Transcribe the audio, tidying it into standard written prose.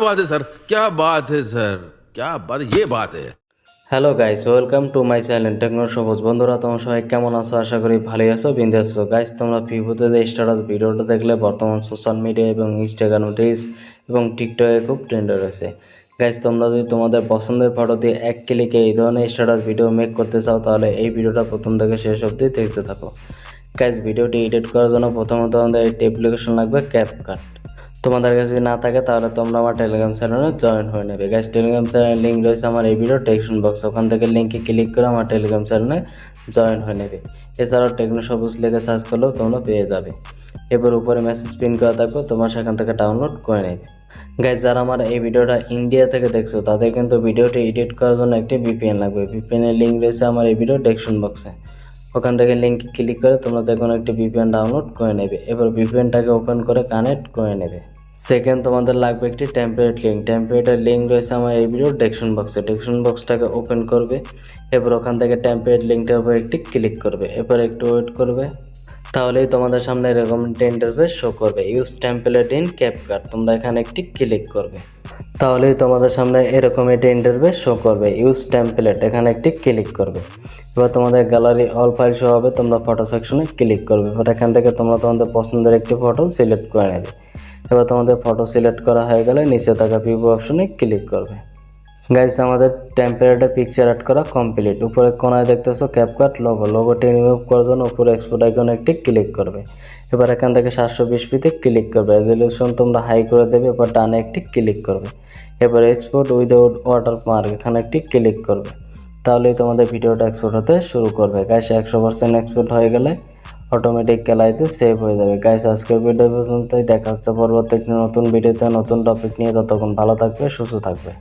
बात है सर, क्या बात है सर, क्या बात, ये बात है। Hello guys, welcome to my channel techno Sabuj. বন্ধুরা, তোমরা সবাই কেমন আছো? আশা করি ভালোই আছো, বিন্দাস আছো। গাইস, তোমরা ভিভোতে যে স্ট্যাটাস ভিডিওটা দেখলে বর্তমান সোশ্যাল মিডিয়া এবং ইনস্টাগ্রাম রিলস এবং টিকটকে খুব ট্রেন্ডে রয়েছে। গাইস, তোমরা যদি তোমাদের পছন্দের ফটো দিয়ে এক ক্লিকে এই ধরনের স্ট্যাটাস ভিডিও মেক করতে চাও, তাহলে এই ভিডিওটা প্রথম থেকে শেষ অবধি দেখতে থাকো। গাইস, ভিডিওটি এডিট করার জন্য প্রথমত আমাদের একটি অ্যাপ্লিকেশন লাগবে, ক্যাপকাট। তোমাদের কাছে যদি না থাকে তাহলে তোমরা আমার টেলিগ্রাম চ্যানেলে জয়েন হয়ে নেবে। গাইস, টেলিগ্রাম চ্যানেলের লিঙ্ক রয়েছে আমার এই ভিডিও ডেসক্রিপশন বক্স, ওখান থেকে লিঙ্কে ক্লিক করে আমার টেলিগ্রাম চ্যানেলে জয়েন হয়ে নেবে। এছাড়াও টেকনো সবুজ লিখে সার্চ করলেও তোমরা পেয়ে যাবে। এবার উপরে মেসেজ পিন করা থাকবে, তোমরা সেখান থেকে ডাউনলোড করে নেবে। গাইস, যারা আমার এই ভিডিওটা ইন্ডিয়া থেকে দেখছো তাদের কিন্তু ভিডিওটি এডিট করার জন্য একটি ভিপিএন লাগবে। ভিপিএনের লিঙ্ক রয়েছে আমার এই ভিডিও ডেসক্রিপশন বক্সে, ওখান থেকে লিঙ্কে ক্লিক করে তোমরা দেখুন একটি ভিপিএন ডাউনলোড করে নেবে। এবার ভিপিএনটাকে ওপেন করে কানেক্ট করে নেবে। সেকেন্ড, তোমাদের লাগবে একটি টেমপ্লেট লিঙ্ক। টেমপ্লেটের লিঙ্ক রয়েছে আমার এই ভিডিও ডেসক্রিপশন বক্সে। ডেসক্রিপশন বক্সটাকে ওপেন করবে, এবার ওখান থেকে টেমপ্লেট লিঙ্কটার উপর একটি ক্লিক করবে। এবার একটু ওয়েট করবে, তাহলেই তোমাদের সামনে এরকম একটা ইন্টারফেস শো করবে, ইউজ টেমপ্লেট ইন ক্যাপকাট। তোমরা এখানে একটি ক্লিক করবে, তাহলেই তোমাদের সামনে এরকম একটা ইন্টারফেস শো করবে, ইউজ টেমপ্লেট। এখানে একটি ক্লিক করবে। এবার তোমাদের গ্যালারি অল ফাইল শো হবে, তোমরা ফটো সেকশনে ক্লিক করবে। এবার এখান থেকে তোমরা তোমাদের পছন্দের একটি ফটো সিলেক্ট করে নেবে। এবার তোমাদের ফটো সিলেক্ট করা হয়ে গেলে নিচে থাকা ভিউ অপশনে ক্লিক করবে। গাইস, আমাদের টেমপ্লেটে পিকচার অ্যাড করা কমপ্লিট। উপরে কোনায় দেখতেছো ক্যাপকাট লোগোটি রিমুভ করার জন্য উপরে এক্সপোর্ট আইকনে একটি ক্লিক করবে। এবার এখান থেকে 720p ক্লিক করবে, রেজলিউশন তোমরা হাই করে দেবে। এবার ডানে একটি ক্লিক করবে। এবার এক্সপোর্ট উইদাউট ওয়াটারমার্ক এখানে একটি ক্লিক করবে, তাহলেই তোমাদের ভিডিওটা এক্সপোর্ট হতে শুরু করবে। গাইস, 100% এক্সপোর্ট হয়ে গেলে অটোমেটিক গ্যালারিতে সেভ হয়ে যাবে। গাইস, আজকের ভিডিও পর্যন্তই, দেখা হচ্ছে পরবর্তী একটি নতুন ভিডিওতে নতুন টপিক নিয়ে। ততক্ষণ ভালো থাকবে, সুস্থ থাকবে।